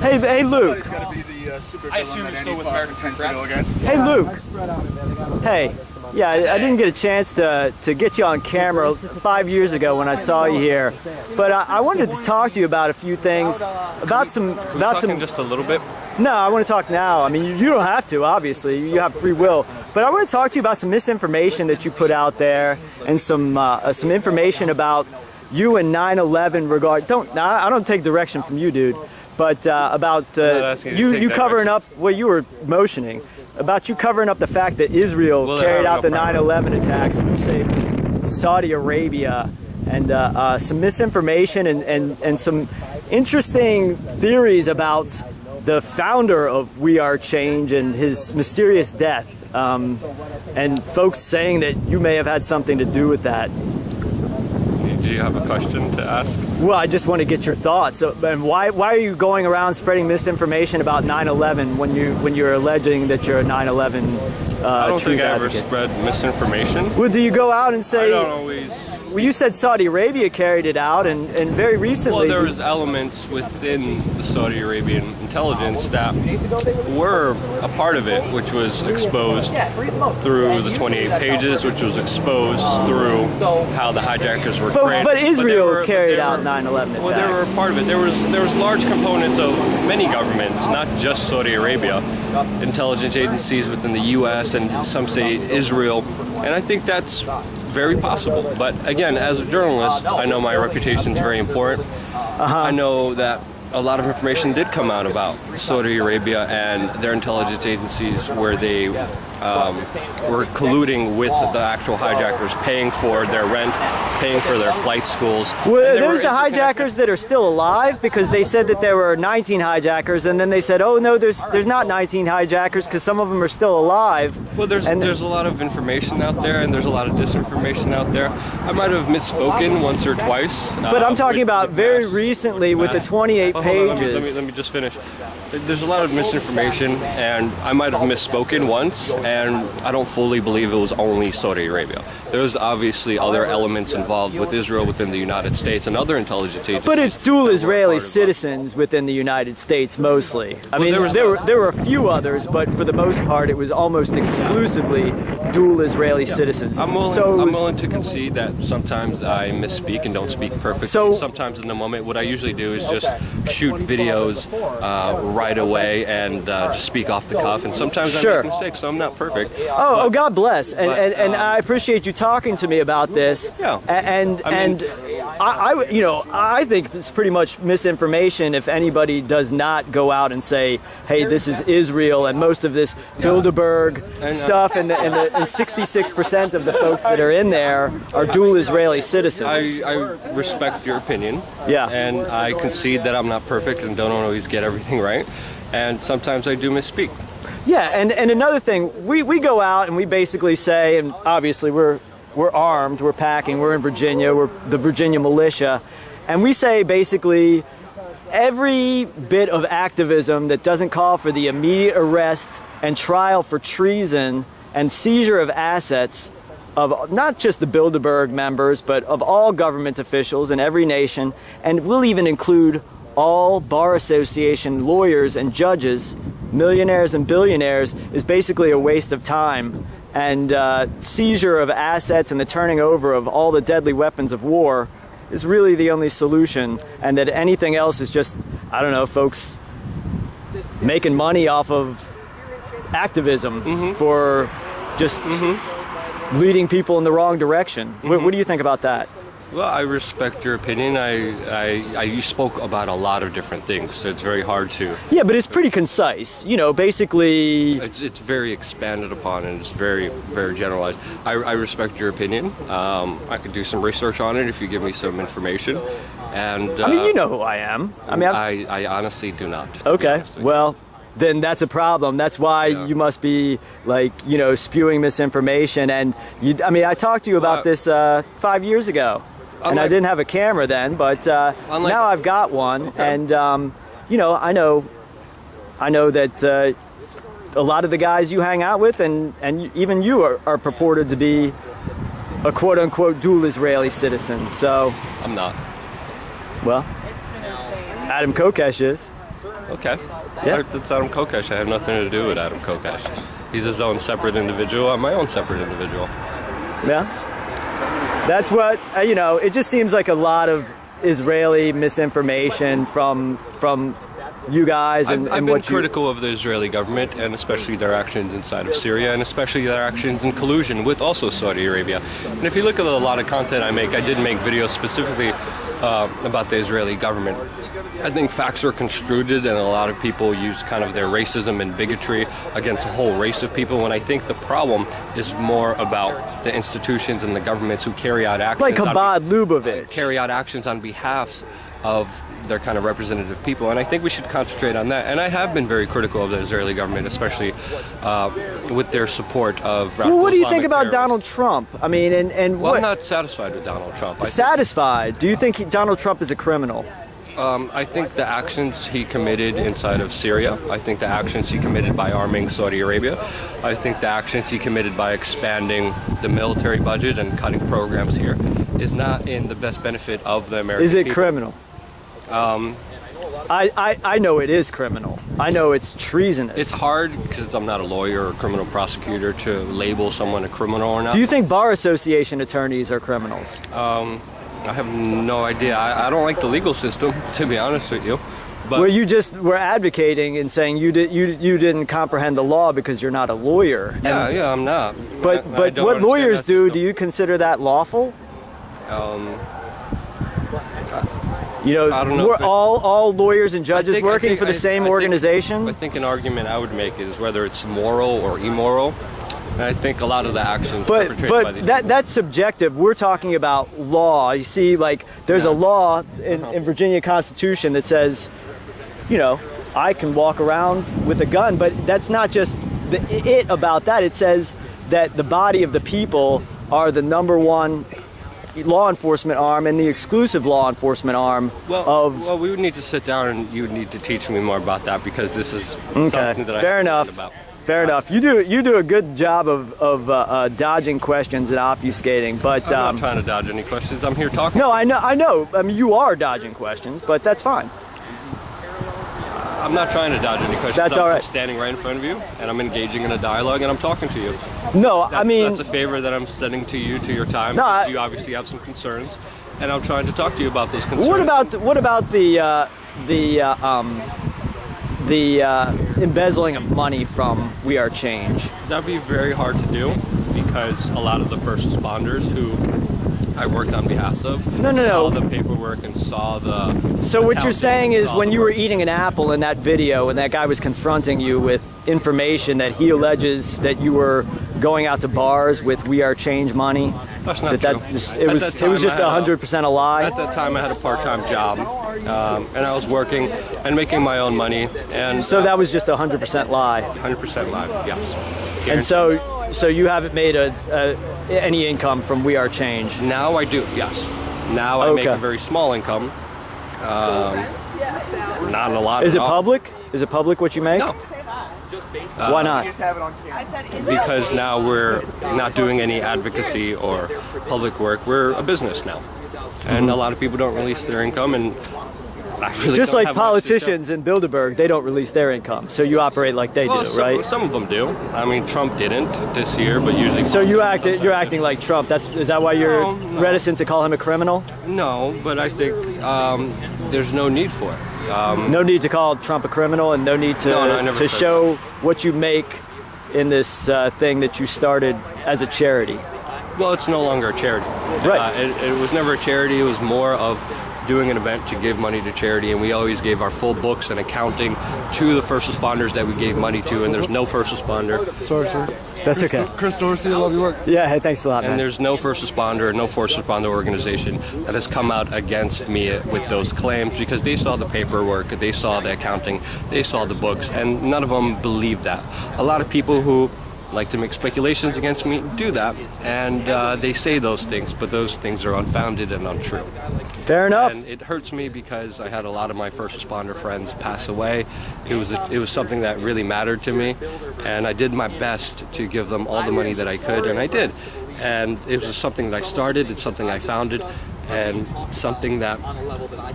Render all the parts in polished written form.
Hey, Luke. I assume you're still with American Free Press. Hey, Luke. Hey. Yeah, I didn't get a chance to get you on camera 5 years ago when I saw you here, but I wanted to talk to you about a few things, about some just a little bit. No, I want to talk now. I mean, you don't have to, obviously. You have free will. But I want to talk to you about some misinformation that you put out there and some information about you and 9/11 I don't take direction from you, dude. But about you covering up what you were motioning. About you covering up the fact that Israel carried out the 9/11 attacks and you say it was Saudi Arabia, and some misinformation and some interesting theories about the founder of We Are Change and his mysterious death, and folks saying that you may have had something to do with that. Do you have a question to ask? Well, I just want to get your thoughts. And why are you going around spreading misinformation about 9/11 when you're alleging that you're a 9/11 I don't think I ever advocate? spread misinformation. Well, do you go out and say? I don't always. Well, you said Saudi Arabia carried it out, and very recently. Well, there was elements within the Saudi Arabian intelligence that were a part of it, which was exposed through the 28 pages, which was exposed through how the hijackers were created. But Israel carried out 9/11 attacks. Well, they were a part of it. There was large components of many governments, not just Saudi Arabia, intelligence agencies within the U.S. and some say Israel, and I think that's very possible. But again, as a journalist, I know my reputation is very important. I know that a lot of information did come out about Saudi Arabia and their intelligence agencies where they were colluding with the actual hijackers, paying for their rent, paying for their flight schools. Well, there's the hijackers that are still alive, because they said that there were 19 hijackers, and then they said, oh no, there's not 19 hijackers because some of them are still alive. Well, there's a lot of information out there, and there's a lot of disinformation out there. I might have misspoken once or twice. But I'm talking about very recently with the 28 pages. Let me just finish. There's a lot of misinformation, and I might have misspoken once, and I don't fully believe it was only Saudi Arabia. There's obviously other elements involved with Israel within the United States and other intelligence agencies. But it's dual Israeli citizens within the United States mostly. I mean, there were a few others, but for the most part, it was almost exclusively dual Israeli citizens. I'm willing to concede that sometimes I misspeak and don't speak perfectly. So sometimes in the moment, what I usually do is just shoot videos right away and just speak off the cuff. And sometimes I make mistakes, so I'm not perfect. Oh, God bless. And I appreciate you talking to me about this. Yeah. I think it's pretty much misinformation if anybody does not go out and say, hey, this is Israel, and most of this Bilderberg stuff, and 66% of the folks that are in there are dual Israeli citizens. I respect your opinion. Yeah. And I concede that I'm not perfect and don't always get everything right. And sometimes I do misspeak. Yeah, and another thing, we go out and we basically say, and obviously we're armed, we're packing, we're in Virginia, we're the Virginia militia, and we say basically every bit of activism that doesn't call for the immediate arrest and trial for treason and seizure of assets of not just the Bilderberg members, but of all government officials in every nation, and we'll even include all Bar Association lawyers and judges, millionaires and billionaires, is basically a waste of time. And seizure of assets and the turning over of all the deadly weapons of war is really the only solution, and that anything else is just, I don't know, folks making money off of activism for just leading people in the wrong direction. What do you think about that? Well, I respect your opinion. You spoke about a lot of different things, so it's very hard to... Yeah, but it's pretty concise. You know, basically... It's very expanded upon, and it's very, very generalized. I respect your opinion. I could do some research on it if you give me some information. And I mean, you know who I am. I mean, I honestly do not. Okay, well... then that's a problem. That's why you must be, like, you know, spewing misinformation. And I mean, I talked to you about this 5 years ago, and I didn't have a camera then, but now I've got one. And you know, I know that a lot of the guys you hang out with, and even you are purported to be a quote-unquote dual Israeli citizen. So I'm not. Well, Adam Kokesh is. Okay. Yeah. That's Adam Kokesh. I have nothing to do with Adam Kokesh. He's his own separate individual. I'm my own separate individual. Yeah. That's what, it just seems like a lot of Israeli misinformation from you guys and I've been what critical of the Israeli government, and especially their actions inside of Syria, and especially their actions in collusion with also Saudi Arabia. And if you look at a lot of content I did make videos specifically about the Israeli government. I think facts are construed, and a lot of people use kind of their racism and bigotry against a whole race of people, when I think the problem is more about the institutions and the governments who carry out actions like Chabad Lubavitch. Carry out actions on behalf of their kind of representative people, and I think we should concentrate on that. And I have been very critical of the Israeli government, especially with their support of radical Well, what do you Islamic think about terrorists. Donald Trump? I mean, and Well, what? I'm not satisfied with Donald Trump. Satisfied? Do you think Donald Trump is a criminal? I think the actions he committed inside of Syria, I think the actions he committed by arming Saudi Arabia, I think the actions he committed by expanding the military budget and cutting programs here is not in the best benefit of the American Is it people. criminal? I know it is criminal. I know it's treasonous. It's hard because I'm not a lawyer or a criminal prosecutor to label someone a criminal or not. Do you think Bar Association attorneys are criminals? I have no idea. I don't like the legal system, to be honest with you. But Where you just were advocating and saying you didn't comprehend the law because you're not a lawyer. yeah, I'm not. But I don't what understand lawyers that do? system. Do you consider that lawful? I don't know we're if it's- all lawyers and judges working for the same organization. I think an argument I would make is whether it's moral or immoral. And I think a lot of the actions perpetrated by these people. that's subjective. We're talking about law. You see, like there's a law in Virginia Constitution that says, I can walk around with a gun, but that's not just it about that. It says that the body of the people are the number one law enforcement arm and the exclusive law enforcement arm Well, we would need to sit down and you would need to teach me more about that, because this is something that I Fair haven't enough. read about. Fair enough. You do a good job of dodging questions and obfuscating, but I'm not trying to dodge any questions. I'm here talking. no, I know. I mean, you are dodging questions, but that's fine. I'm not trying to dodge any questions. That's all right. I'm standing right in front of you, and I'm engaging in a dialogue, and I'm talking to you. No, That's a favor that I'm sending to you, to your time. No, because you obviously have some concerns, and I'm trying to talk to you about those concerns. What about the embezzling of money from We Are Change? That'd be very hard to do, because a lot of the first responders who I worked on behalf of saw the paperwork and saw the. So what you're saying is, when you were work. eating an apple in that video, and that guy was confronting you with information that he alleges that you were going out to bars with We Are Change money. That's not true. It was just 100% a lie. At that time, I had a part-time job, and I was working and making my own money. And So that was just 100% lie. 100% live, yes. And so you haven't made any income from We Are Change. Now I do, yes. Now I make Okay. a very small income. Not a lot. Is at it all. public? Is it public what you make? No, Why not? because now we're not doing any advocacy or public work. We're a business now, and a lot of people don't release their income, and I really Just don't like have much to politicians in Bilderberg, they don't release their income. So you operate like they show. do, Well, right? some of them do. I mean, Trump didn't this year, but usually. So you're politicians acting like Trump. Is that why you're No. reticent to call him a criminal? No, but I think there's no need for it. No need to call Trump a criminal, and no need to No, I never to said show what you make in this thing that you started as a charity. Well, it's no longer a charity. Right. It was never a charity. It was more of doing an event to give money to charity, and we always gave our full books and accounting to the first responders that we gave money to, and there's no first responder. Sorry, sir. That's okay. Chris Dorsey, I love your work. Yeah, hey, thanks a lot, And man. there's no first responder, no first responder organization that has come out against me with those claims, because they saw the paperwork, they saw the accounting, they saw the books, and none of them believe that. A lot of people who like to make speculations against me do that, and they say those things, but those things are unfounded and untrue. Fair enough. And it hurts me because I had a lot of my first responder friends pass away. It was something that really mattered to me, and I did my best to give them all the money that I could, and I did. And it was something that I started, it's something I founded, and something that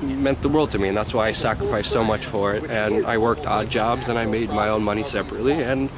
meant the world to me, and that's why I sacrificed so much for it. And I worked odd jobs, and I made my own money separately, and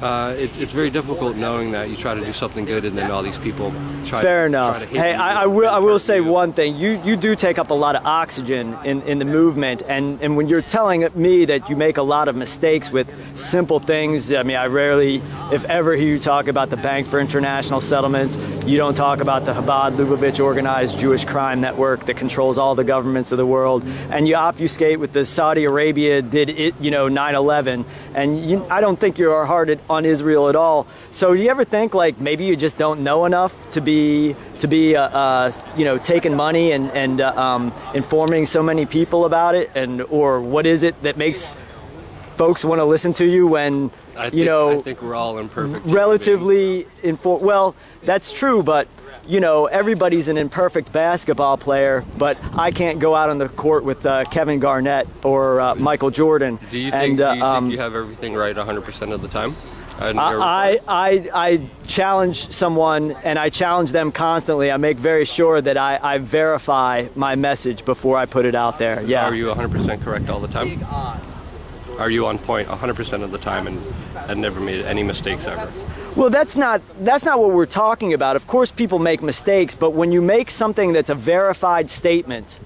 it's very difficult knowing that you try to do something good and then all these people try Fair to enough. hate Hey, you I will say one thing. You do take up a lot of oxygen in the movement, and when you're telling me that you make a lot of mistakes with simple things, I mean, I rarely, if ever, hear you talk about the Bank for International Settlements. You don't talk about the Chabad Lubavitch organized Jewish crime network that controls all the governments of the world, and you obfuscate with the Saudi Arabia did it, 9/11, and I don't think you're hard on Israel at all. So do you ever think like maybe you just don't know enough to be taking money and informing so many people about it, or what is it that makes folks want to listen to you when I think we're all imperfect, relatively informed? Well, that's true, but everybody's an imperfect basketball player, but I can't go out on the court with Kevin Garnett or Michael Jordan. Do you think you have everything right 100% of the time? I challenge someone, and I challenge them constantly. I make very sure that I verify my message before I put it out there. Yeah. Are you 100% correct all the time? Are you on point 100% of the time and never made any mistakes ever? Well, that's not what we're talking about. Of course people make mistakes, but when you make something that's a verified statement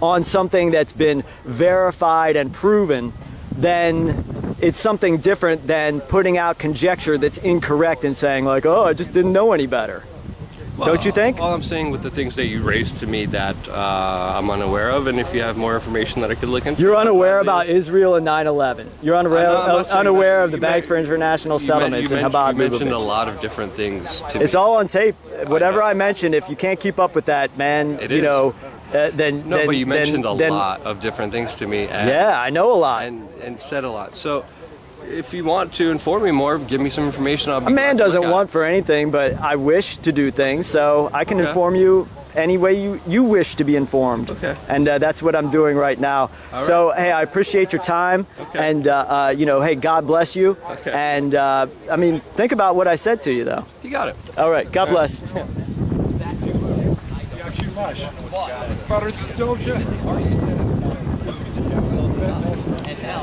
on something that's been verified and proven, then it's something different than putting out conjecture that's incorrect and saying like, oh, I just didn't know any better. Well, don't you think? All I'm saying with the things that you raised to me that I'm unaware of, and if you have more information that I could look into. You're unaware about Israel and 9/11. You're unaware of the Bank for International Settlements and Chabad. You mentioned a lot of different things to me. It's all on tape. Whatever I mentioned, if you can't keep up with that, man, but you mentioned a lot of different things to me. And, yeah, I know a lot. And said a lot. So if you want to inform me more, give me some information. A man doesn't want for anything, but I wish to do things, so I can inform you any way you wish to be informed. Okay. And that's what I'm doing right now. All so, right. hey, I appreciate your time. Okay. And, hey, God bless you. Okay. And, think about what I said to you, though. You got it. All right. God bless. And now